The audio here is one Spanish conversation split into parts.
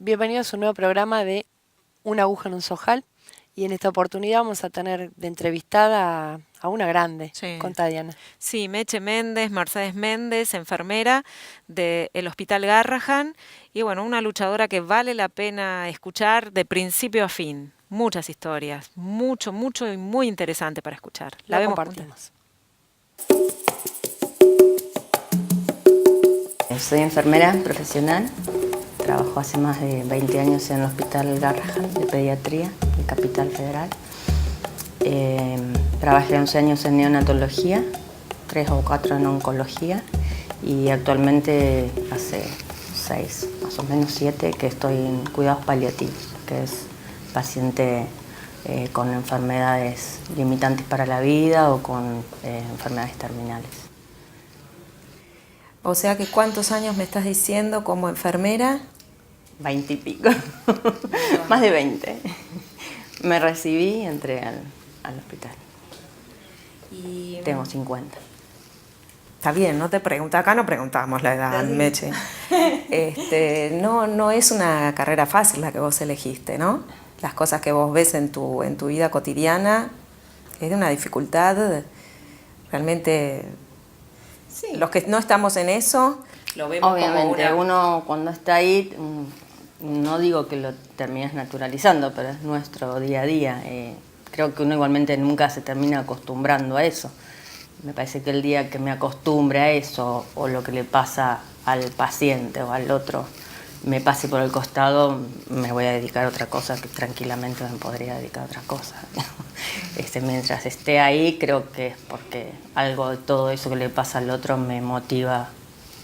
Bienvenidos a un nuevo programa de Una aguja en un zojal. Y en esta oportunidad vamos a tener de entrevistada a una grande. Sí. Contá, Diana. Sí, Meche Méndez, Mercedes Méndez, enfermera del Hospital Garrahan. Y bueno, una luchadora que vale la pena escuchar de principio a fin. Muchas historias, mucho y muy interesante para escuchar. La vemos juntas. compartimos. Soy enfermera profesional, trabajo hace más de 20 años en el Hospital Garrahan de Pediatría, en Capital Federal. Trabajé 11 años en neonatología, 3 o 4 en oncología y actualmente hace 6, más o menos 7, que estoy en cuidados paliativos, que es paciente con enfermedades limitantes para la vida o con enfermedades terminales. O sea que ¿cuántos años me estás diciendo como enfermera? 20 y pico, más de 20. Me recibí y entré al hospital. Y Tengo 50. está bien, no te pregunta, acá no preguntamos la edad, Meche. No es una carrera fácil la que vos elegiste, ¿no? Las cosas que vos ves en tu vida cotidiana es de una dificultad realmente. Sí. Los que no estamos en eso lo vemos. Obviamente, como uno cuando está ahí, no digo que lo termines naturalizando, pero es nuestro día a día. Creo que uno igualmente nunca se termina acostumbrando a eso. Me parece que el día que me acostumbre a eso, o lo que le pasa al paciente o al otro, me pase por el costado, me voy a dedicar a otra cosa que tranquilamente me podría dedicar a otra cosa. Mientras esté ahí, creo que es porque algo de todo eso que le pasa al otro me motiva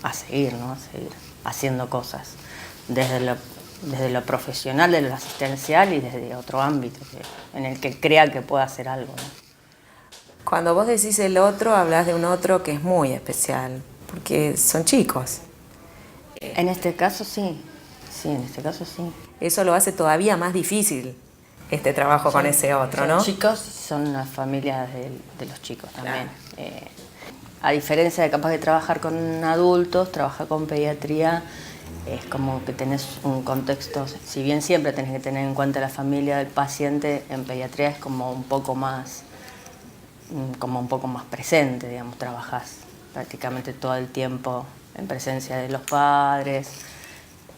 a seguir, ¿no? A seguir haciendo cosas desde lo profesional, desde lo asistencial y desde otro ámbito en el que crea que pueda hacer algo, ¿no? Cuando vos decís el otro, hablas de un otro que es muy especial, porque son chicos. En este caso sí, en este caso sí. Eso lo hace todavía más difícil, este trabajo con ese otro, ¿no? Son chicos, son las familias de los chicos también. Claro. A diferencia de capaz de trabajar con adultos, trabajar con pediatría es como que tenés un contexto, si bien siempre tenés que tener en cuenta la familia del paciente, en pediatría es como un poco más presente, digamos, trabajás prácticamente todo el tiempo en presencia de los padres.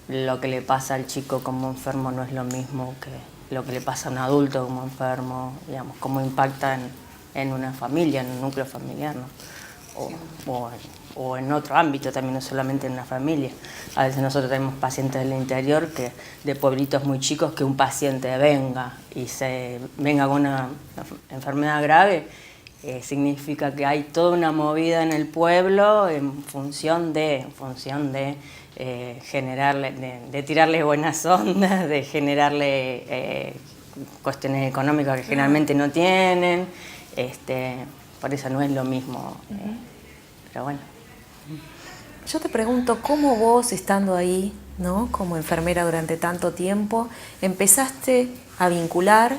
Lo que le pasa al chico como enfermo no es lo mismo que lo que le pasa a un adulto como enfermo, digamos, cómo impacta en una familia, en un núcleo familiar, ¿no? O en otro ámbito también, no solamente en una familia. A veces nosotros tenemos pacientes del interior, de pueblitos muy chicos, que un paciente venga con una enfermedad grave, significa que hay toda una movida en el pueblo en función de generarle, de tirarle buenas ondas, de generarle cuestiones económicas que generalmente no tienen. Por eso no es lo mismo, pero bueno. Yo te pregunto, ¿cómo vos, estando ahí, ¿no?, como enfermera durante tanto tiempo, empezaste a vincular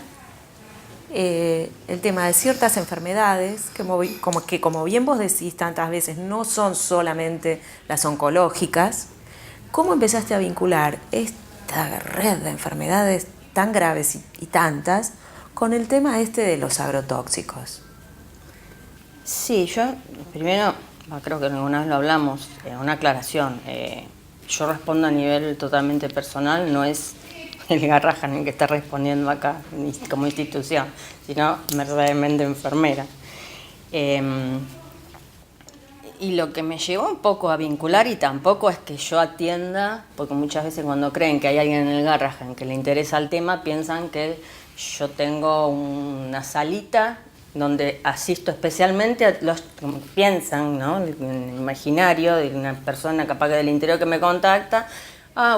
el tema de ciertas enfermedades, que como bien vos decís tantas veces, no son solamente las oncológicas? ¿Cómo empezaste a vincular esta red de enfermedades tan graves y tantas con el tema de los agrotóxicos? Sí, yo primero, creo que alguna vez lo hablamos, una aclaración. Yo respondo a nivel totalmente personal, no es el Garrahan el que está respondiendo acá como institución, sino verdaderamente enfermera. Y lo que me llevó un poco a vincular, y tampoco es que yo atienda, porque muchas veces cuando creen que hay alguien en el Garrahan que le interesa el tema, piensan que yo tengo una salita donde asisto especialmente a los que piensan, ¿no?, en el imaginario de una persona capaz que del interior que me contacta.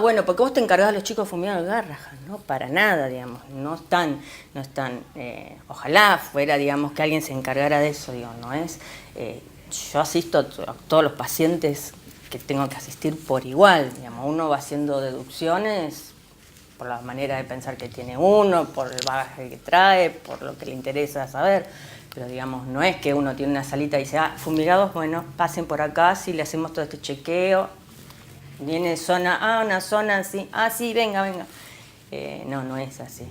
Bueno, porque vos te encargás de los chicos fumigados del Garrahan. No, para nada, digamos, no están, ojalá fuera, digamos, que alguien se encargara de eso, digo, no es, yo asisto a todos los pacientes que tengo que asistir por igual, digamos, uno va haciendo deducciones por la manera de pensar que tiene uno, por el bagaje que trae, por lo que le interesa saber, pero digamos, no es que uno tiene una salita y dice, fumigados, bueno, pasen por acá, si le hacemos todo este chequeo. viene zona A, una zona así, sí, venga, venga. No es así.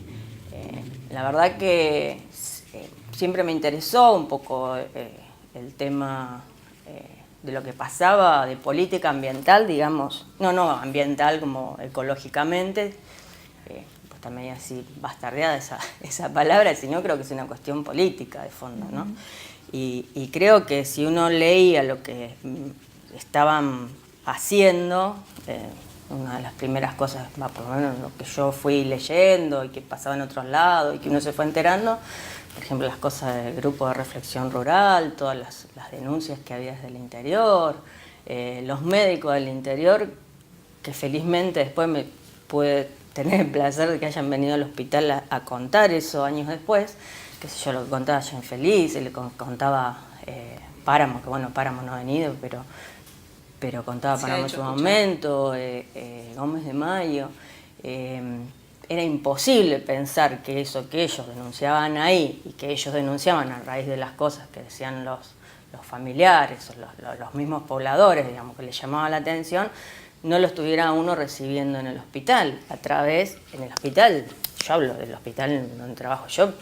La verdad que siempre me interesó un poco el tema de lo que pasaba, de política ambiental, digamos, no ambiental como ecológicamente, pues también así bastardeada esa palabra, sino creo que es una cuestión política de fondo, ¿no? Y creo que si uno leía lo que estaban haciendo, una de las primeras cosas, por lo menos lo que yo fui leyendo y que pasaba en otros lados y que uno se fue enterando, por ejemplo, las cosas del grupo de reflexión rural, todas las denuncias que había desde el interior, los médicos del interior, que felizmente después me pude tener el placer de que hayan venido al hospital a contar eso años después, qué sé yo, lo que contaba Jean Feliz, le contaba Páramo, que bueno, Páramo no ha venido, pero contaba Páramo en su momento, Gómez de Mayo. Era imposible pensar que eso que ellos denunciaban ahí y que ellos denunciaban a raíz de las cosas que decían los familiares o los mismos pobladores, digamos, que les llamaba la atención, no lo estuviera uno recibiendo en el hospital, en el hospital, yo hablo del hospital donde trabajo yo,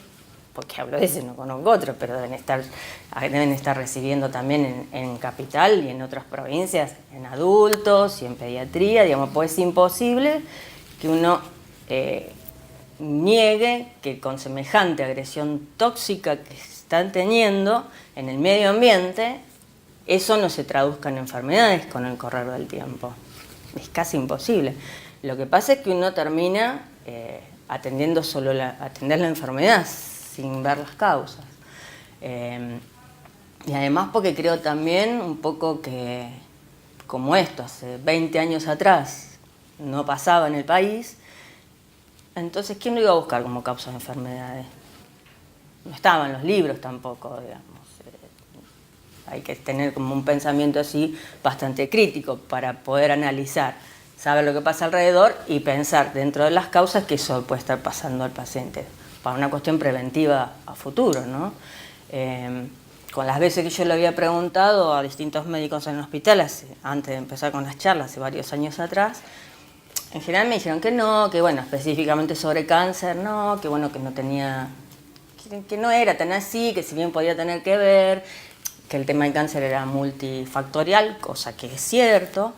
porque hablo de ese, no conozco otro, pero deben estar recibiendo también en Capital y en otras provincias, en adultos y en pediatría, digamos, pues es imposible que uno niegue que con semejante agresión tóxica que están teniendo en el medio ambiente, eso no se traduzca en enfermedades con el correr del tiempo. Es casi imposible. Lo que pasa es que uno termina atendiendo atender la enfermedad sin ver las causas. Y además porque creo también un poco que, como esto, hace 20 años atrás no pasaba en el país, entonces ¿quién lo iba a buscar como causa de enfermedades? No estaban los libros tampoco, digamos. Hay que tener como un pensamiento así bastante crítico para poder analizar, saber lo que pasa alrededor y pensar dentro de las causas que eso puede estar pasando al paciente, para una cuestión preventiva a futuro, ¿no? Con las veces que yo le había preguntado a distintos médicos en el hospital, antes de empezar con las charlas, hace varios años atrás, en general me dijeron que no, que bueno, específicamente sobre cáncer, no, que bueno, que no tenía, que no era tan así, que si bien podía tener que ver, que el tema del cáncer era multifactorial, cosa que es cierto,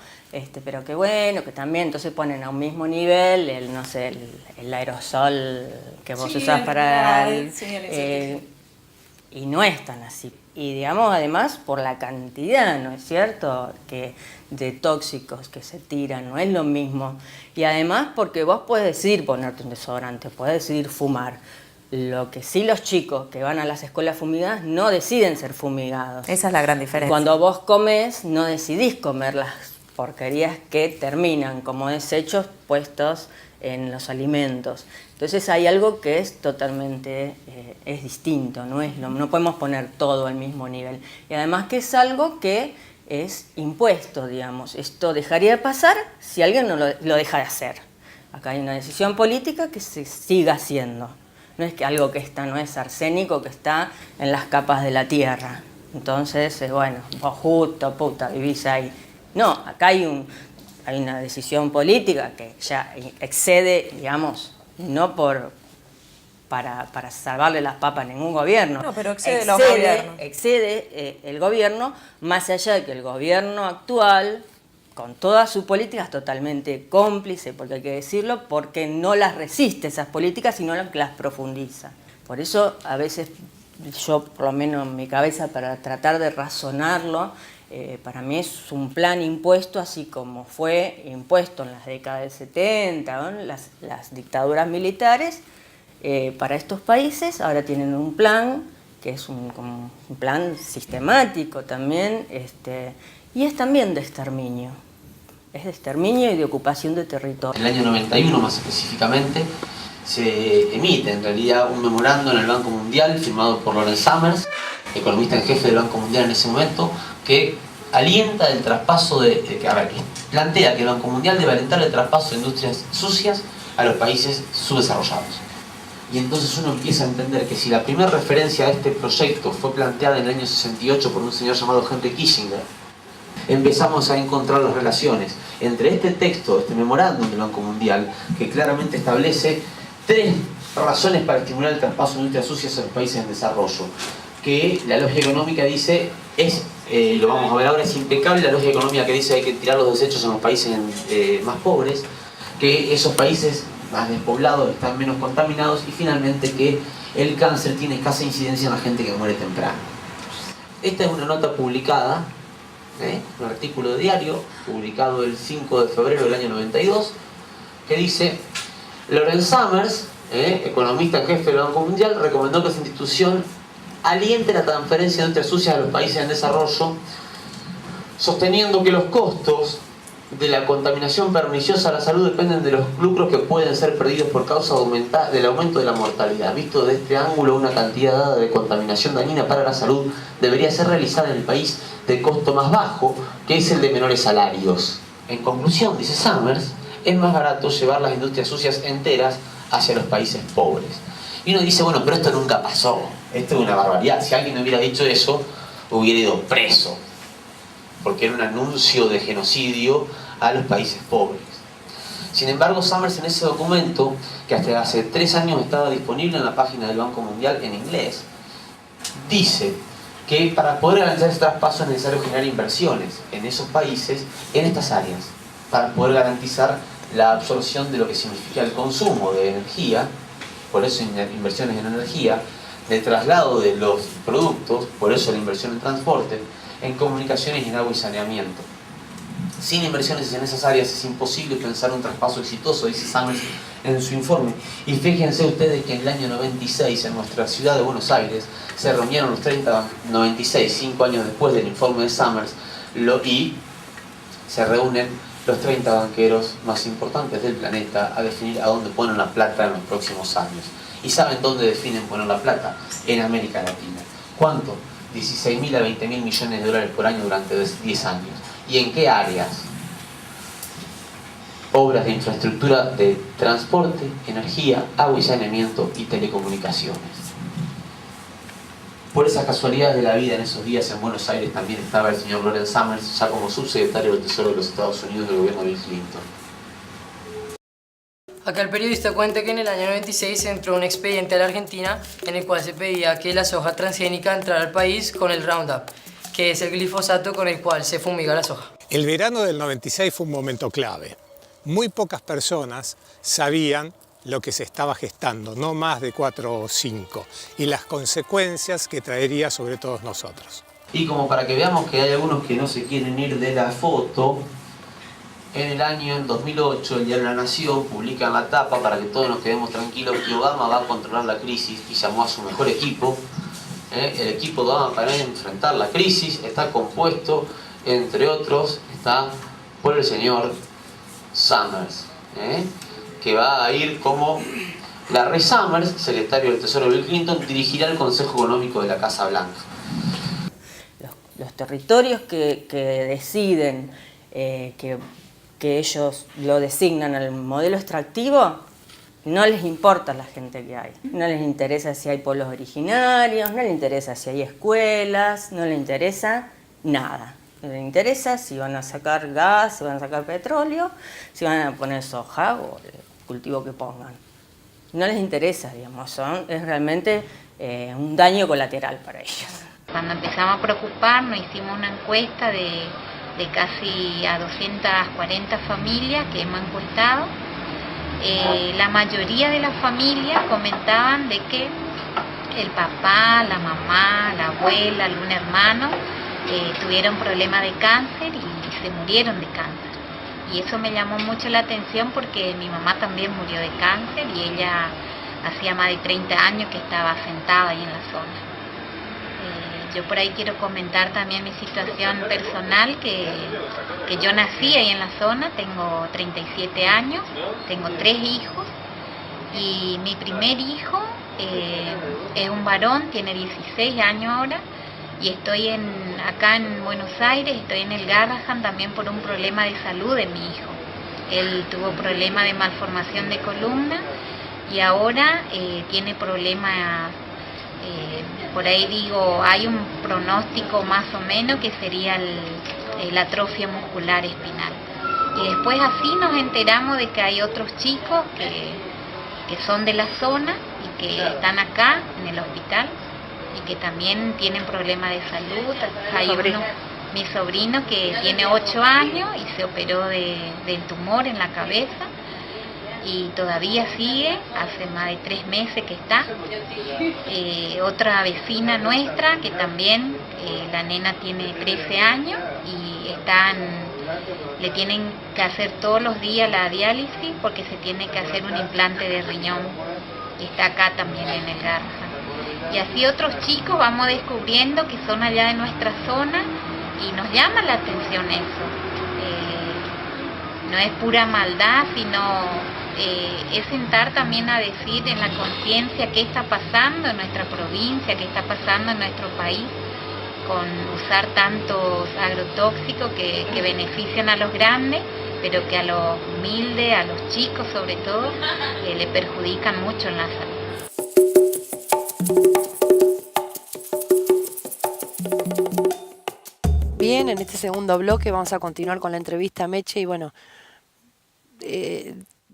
pero que bueno, que también entonces ponen a un mismo nivel el aerosol que vos usás para y no es tan así. Y digamos, además, por la cantidad, ¿no es cierto?, de tóxicos que se tiran, no es lo mismo. Y además porque vos podés decidir ponerte un desodorante, podés decidir fumar. Lo que sí los chicos que van a las escuelas fumigadas no deciden ser fumigados. Esa es la gran diferencia. Cuando vos comés, no decidís comer las porquerías que terminan como desechos puestos en los alimentos. Entonces hay algo que es totalmente es distinto, no podemos poner todo al mismo nivel. Y además que es algo que es impuesto, digamos. Esto dejaría de pasar si alguien no lo deja de hacer. Acá hay una decisión política que se siga haciendo. No es que algo que no es arsénico, que está en las capas de la tierra. Entonces, vos justo, vivís ahí. No, acá hay una decisión política que ya excede, digamos, no para salvarle las papas a ningún gobierno. No, pero excede los gobiernos. Excede el gobierno, más allá de que el gobierno actual, con todas sus políticas, totalmente cómplice, porque hay que decirlo, porque no las resiste esas políticas, sino las profundiza. Por eso, a veces, yo, por lo menos en mi cabeza, para tratar de razonarlo, para mí es un plan impuesto, así como fue impuesto en las décadas del 70, ¿no? las dictaduras militares, para estos países. Ahora tienen un plan, que es como un plan sistemático también, y es también de exterminio. Es de exterminio y de ocupación de territorio. En el año 91, más específicamente, se emite en realidad un memorando en el Banco Mundial firmado por Lawrence Summers, economista en jefe del Banco Mundial en ese momento, que alienta el traspaso que plantea que el Banco Mundial debe alentar el traspaso de industrias sucias a los países subdesarrollados. Y entonces uno empieza a entender que si la primera referencia a este proyecto fue planteada en el año 68 por un señor llamado Henry Kissinger, empezamos a encontrar las relaciones entre este texto, este memorándum del Banco Mundial, que claramente establece 3 razones para estimular el traspaso de industrias sucias a los países en desarrollo, que la lógica económica dice, lo vamos a ver ahora, es impecable la lógica económica que dice hay que tirar los desechos en los países más pobres, que esos países más despoblados están menos contaminados y finalmente que el cáncer tiene escasa incidencia en la gente que muere temprano. Esta es una nota publicada, un artículo de diario, publicado el 5 de febrero del año 92, que dice: Lawrence Summers, economista en jefe del Banco Mundial, recomendó que esa institución aliente la transferencia de industrias sucias a los países en desarrollo, sosteniendo que los costos de la contaminación perniciosa a la salud dependen de los lucros que pueden ser perdidos por causa del aumento de la mortalidad. Visto desde este ángulo, una cantidad dada de contaminación dañina para la salud debería ser realizada en el país de costo más bajo, que es el de menores salarios. En conclusión, dice Summers, es más barato llevar las industrias sucias enteras hacia los países pobres. Y uno dice, bueno, pero esto nunca pasó, esto es una barbaridad. Si alguien hubiera dicho eso, hubiera ido preso, porque era un anuncio de genocidio a los países pobres. Sin embargo, Summers en ese documento, que hasta hace 3 años estaba disponible en la página del Banco Mundial en inglés, dice que para poder garantizar ese traspaso es necesario generar inversiones en esos países, en estas áreas, para poder garantizar la absorción de lo que significa el consumo de energía, por eso inversiones en energía, de traslado de los productos, por eso la inversión en transporte, en comunicaciones y en agua y saneamiento. Sin inversiones en esas áreas es imposible pensar un traspaso exitoso, dice Summers en su informe. Y fíjense ustedes que en el año 96, en nuestra ciudad de Buenos Aires, se reunieron los 96, 5 años después del informe de Summers, y se reúnen los 30 banqueros más importantes del planeta a definir a dónde ponen la plata en los próximos años. ¿Y saben dónde definen poner la plata? En América Latina. ¿Cuánto? 16.000 a 20.000 millones de dólares por año durante 10 años. ¿Y en qué áreas? Obras de infraestructura de transporte, energía, agua y saneamiento y telecomunicaciones. Por esas casualidades de la vida, en esos días en Buenos Aires también estaba el señor Lawrence Summers, ya como subsecretario del Tesoro de los Estados Unidos del gobierno de Bill Clinton. Acá el periodista cuenta que en el año 96 entró un expediente a la Argentina en el cual se pedía que la soja transgénica entrara al país con el Roundup, que es el glifosato con el cual se fumiga la soja. El verano del 96 fue un momento clave. Muy pocas personas sabían lo que se estaba gestando, no más de 4 o 5, y las consecuencias que traería sobre todos nosotros. Y como para que veamos que hay algunos que no se quieren ir de la foto, en el año 2008 el diario La Nación publica en la tapa, para que todos nos quedemos tranquilos, que Obama va a controlar la crisis y llamó a su mejor equipo. El equipo de Obama para enfrentar la crisis está compuesto, entre otros, está por el señor Summers, que va a ir como Larry Summers, secretario del Tesoro de Bill Clinton, dirigirá el Consejo Económico de la Casa Blanca. Los territorios que deciden que ellos lo designan al modelo extractivo, no les importa la gente que hay. No les interesa si hay pueblos originarios, no les interesa si hay escuelas, no les interesa nada. Les interesa si van a sacar gas, si van a sacar petróleo, si van a poner soja o el cultivo que pongan. No les interesa, digamos, es realmente un daño colateral para ellos. Cuando empezamos a preocuparnos, hicimos una encuesta de casi a 240 familias que hemos encuestado. La mayoría de las familias comentaban de que el papá, la mamá, la abuela, algún hermano tuvieron problemas de cáncer y se murieron de cáncer. Y eso me llamó mucho la atención porque mi mamá también murió de cáncer y ella hacía más de 30 años que estaba sentada ahí en la zona. Yo por ahí quiero comentar también mi situación personal, que yo nací ahí en la zona, tengo 37 años, tengo 3 hijos y mi primer hijo es un varón, tiene 16 años ahora y estoy acá en Buenos Aires, estoy en el Garrahan también por un problema de salud de mi hijo. Él tuvo problema de malformación de columna y ahora tiene problemas. Por ahí digo, hay un pronóstico más o menos que sería la atrofia muscular espinal. Y después así nos enteramos de que hay otros chicos que son de la zona y que están acá en el hospital y que también tienen problemas de salud. Hay mi sobrino que tiene 8 años y se operó del tumor en la cabeza y todavía sigue, hace más de 3 meses que está. Otra vecina nuestra que también, la nena tiene 13 años y le tienen que hacer todos los días la diálisis porque se tiene que hacer un implante de riñón y está acá también en el Garrahan. Y así otros chicos vamos descubriendo que son allá de nuestra zona y nos llama la atención eso. No es pura maldad, sino es sentar también a decir en la conciencia qué está pasando en nuestra provincia, qué está pasando en nuestro país con usar tantos agrotóxicos que benefician a los grandes, pero que a los humildes, a los chicos sobre todo, le perjudican mucho en la salud. Bien, en este segundo bloque vamos a continuar con la entrevista a Meche y bueno,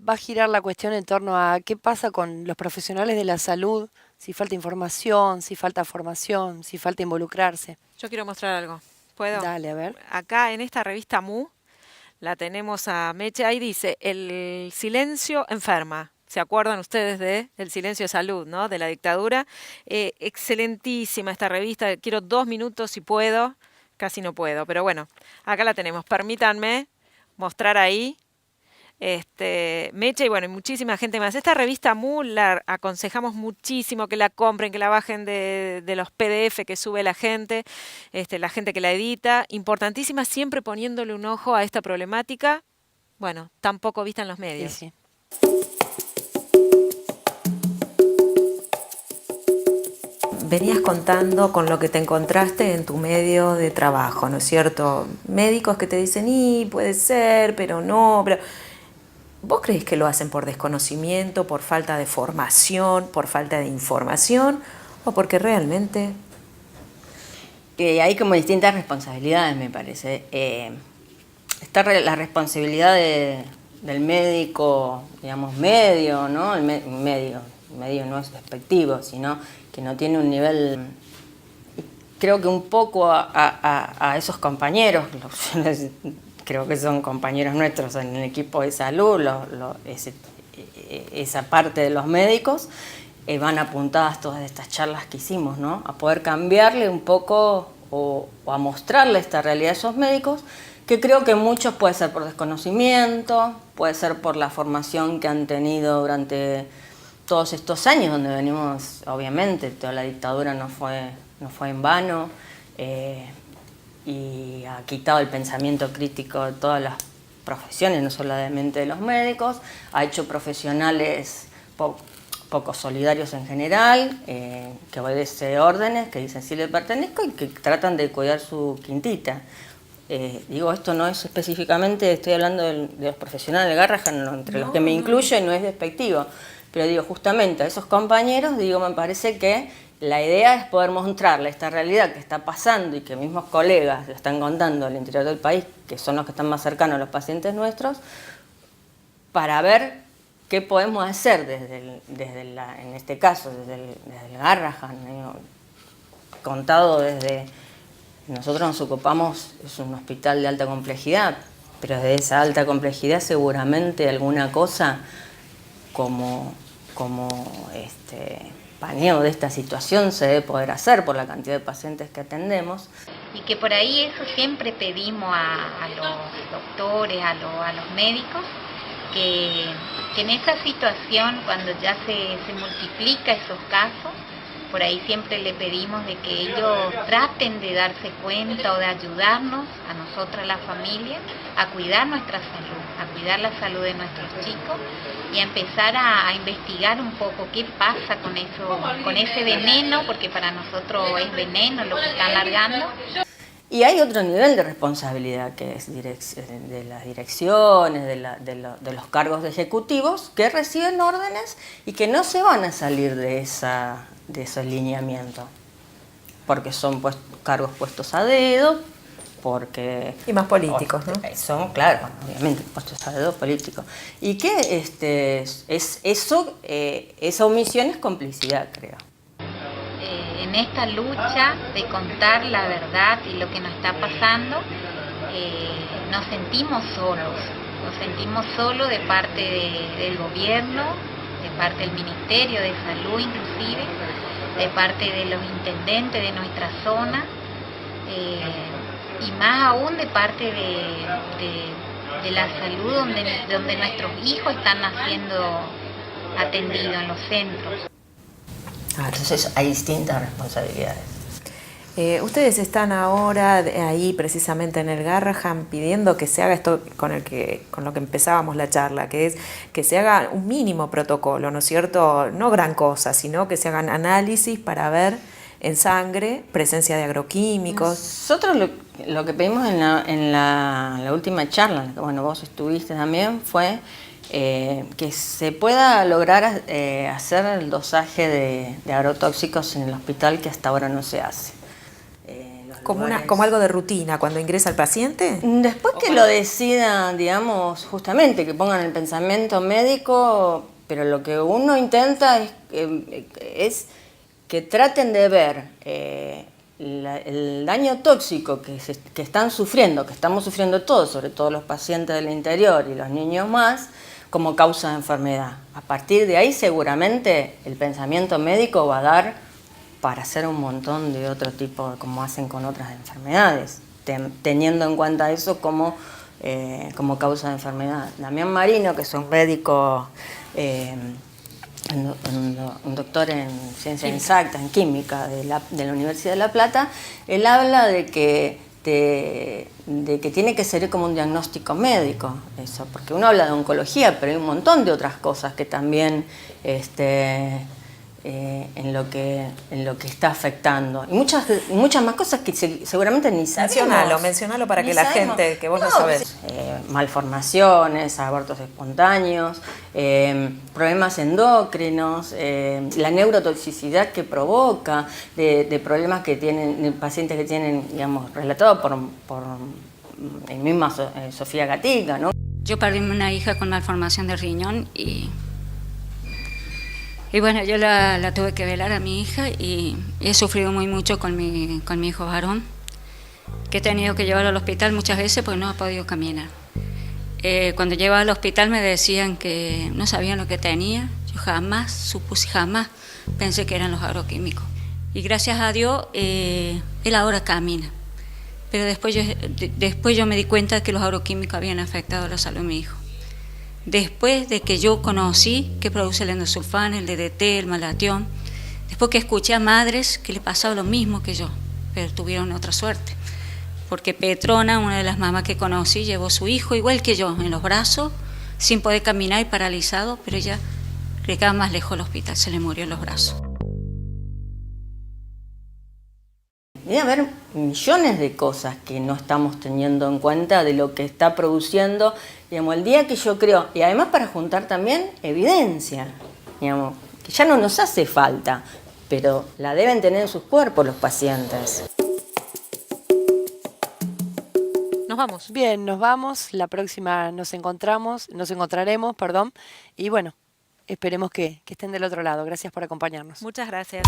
va a girar la cuestión en torno a qué pasa con los profesionales de la salud, si falta información, si falta formación, si falta involucrarse. Yo quiero mostrar algo. ¿Puedo? Dale, a ver. Acá en esta revista Mu la tenemos a Meche, ahí dice, el silencio enferma. ¿Se acuerdan ustedes de El silencio de salud, ¿no? De la dictadura? Excelentísima esta revista, quiero 2 minutos si puedo, casi no puedo, pero bueno, acá la tenemos. Permítanme mostrar ahí. Meche y bueno, y muchísima gente más. Esta revista Mu la aconsejamos muchísimo que la compren, que la bajen de los PDF que sube la gente que la edita. Importantísima, siempre poniéndole un ojo a esta problemática, bueno, tan poco vista en los medios. Sí. Venías contando con lo que te encontraste en tu medio de trabajo, ¿no es cierto? Médicos que te dicen, puede ser, pero no, pero... ¿Vos creés que lo hacen por desconocimiento, por falta de formación, por falta de información o porque realmente...? Hay como distintas responsabilidades, me parece. Está la responsabilidad del médico, digamos, medio, ¿no? El medio no es despectivo, sino que no tiene un nivel... Creo que un poco a esos compañeros, creo que son compañeros nuestros en el equipo de salud, esa parte de los médicos, van apuntadas todas estas charlas que hicimos, ¿no? A poder cambiarle un poco o a mostrarle esta realidad a esos médicos, que creo que muchos puede ser por desconocimiento, puede ser por la formación que han tenido durante todos estos años, donde venimos, obviamente, toda la dictadura no fue en vano, y ha quitado el pensamiento crítico de todas las profesiones, no solamente de los médicos, ha hecho profesionales poco solidarios en general, que obedecen órdenes, que dicen sí le pertenezco y que tratan de cuidar su quintita. Digo, esto no es específicamente, estoy hablando de los profesionales de Garrahan, entre los que me incluyo, y no es despectivo, pero digo, justamente a esos compañeros, digo, me parece que la idea es poder mostrarle esta realidad que está pasando y que mismos colegas lo están contando al interior del país, que son los que están más cercanos a los pacientes nuestros, para ver qué podemos hacer en este caso, desde el Garrahan, contado desde... Nosotros nos ocupamos, es un hospital de alta complejidad, pero desde esa alta complejidad seguramente alguna cosa como paneo de esta situación se debe poder hacer por la cantidad de pacientes que atendemos. Y que por ahí eso siempre pedimos a los doctores, a los médicos, que en esa situación, cuando ya se multiplica esos casos, por ahí siempre le pedimos de que ellos traten de darse cuenta o de ayudarnos, a nosotras la familia, a cuidar nuestra salud, a cuidar la salud de nuestros chicos y a empezar a investigar un poco qué pasa con eso, con ese veneno, porque para nosotros es veneno lo que están largando. Y hay otro nivel de responsabilidad que es de las direcciones, de los cargos ejecutivos que reciben órdenes y que no se van a salir de ese lineamiento, porque son cargos puestos a dedo porque... Y más políticos, ¿no? Son, claro, obviamente, puestos a dedo políticos. Y que esa omisión es complicidad, creo. En esta lucha de contar la verdad y lo que nos está pasando, nos sentimos solos de parte del gobierno, de parte del Ministerio de Salud inclusive, de parte de los intendentes de nuestra zona, y más aún de parte de la salud donde nuestros hijos están siendo atendidos en los centros. Entonces hay distintas responsabilidades. Ustedes están ahora ahí precisamente en el Garrahan pidiendo que se haga esto con lo que empezábamos la charla, que es que se haga un mínimo protocolo, ¿no es cierto? No gran cosa, sino que se hagan análisis para ver en sangre presencia de agroquímicos. Nosotros lo que pedimos en la última charla, bueno, vos estuviste también, fue que se pueda lograr hacer el dosaje de agrotóxicos en el hospital, que hasta ahora no se hace. Como algo de rutina cuando ingresa el paciente. Después que lo decidan, digamos, justamente que pongan el pensamiento médico, pero lo que uno intenta es que traten de ver el daño tóxico que están sufriendo, que estamos sufriendo todos, sobre todo los pacientes del interior y los niños más, como causa de enfermedad. A partir de ahí seguramente el pensamiento médico va a dar para hacer un montón de otro tipo, como hacen con otras enfermedades, teniendo en cuenta eso como causa de enfermedad. Damián Marino, que es un médico, un doctor en ciencias exactas, en química de la Universidad de La Plata, él habla de que tiene que ser como un diagnóstico médico, eso, porque uno habla de oncología, pero hay un montón de otras cosas que también en lo que está afectando. Y muchas más cosas que seguramente ni sabemos. Mencionalo para que la gente, que vos no sabés. Malformaciones, abortos espontáneos, problemas endocrinos, la neurotoxicidad que provoca, de problemas que tienen, de pacientes que tienen, digamos, relatado por la misma Sofía Gatica, ¿no? Yo perdí una hija con malformación de riñón y bueno, yo la tuve que velar a mi hija y he sufrido muy mucho con mi hijo varón, que he tenido que llevarlo al hospital muchas veces porque no ha podido caminar. Cuando llevaba al hospital me decían que no sabían lo que tenía. Yo jamás pensé que eran los agroquímicos. Y gracias a Dios, él ahora camina. Pero después yo me di cuenta que los agroquímicos habían afectado la salud de mi hijo. Después de que yo conocí que produce el endosulfán, el DDT, el malatión, después que escuché a madres que le pasaba lo mismo que yo, pero tuvieron otra suerte. Porque Petrona, una de las mamás que conocí, llevó a su hijo igual que yo, en los brazos, sin poder caminar y paralizado, pero ella le quedaba más lejos del hospital, se le murió en los brazos. Debe haber millones de cosas que no estamos teniendo en cuenta de lo que está produciendo, digamos, el día que yo creo, y además para juntar también evidencia, digamos, que ya no nos hace falta, pero la deben tener en sus cuerpos los pacientes. Nos vamos. Bien, nos vamos. La próxima nos encontraremos, y bueno, esperemos que estén del otro lado. Gracias por acompañarnos. Muchas gracias.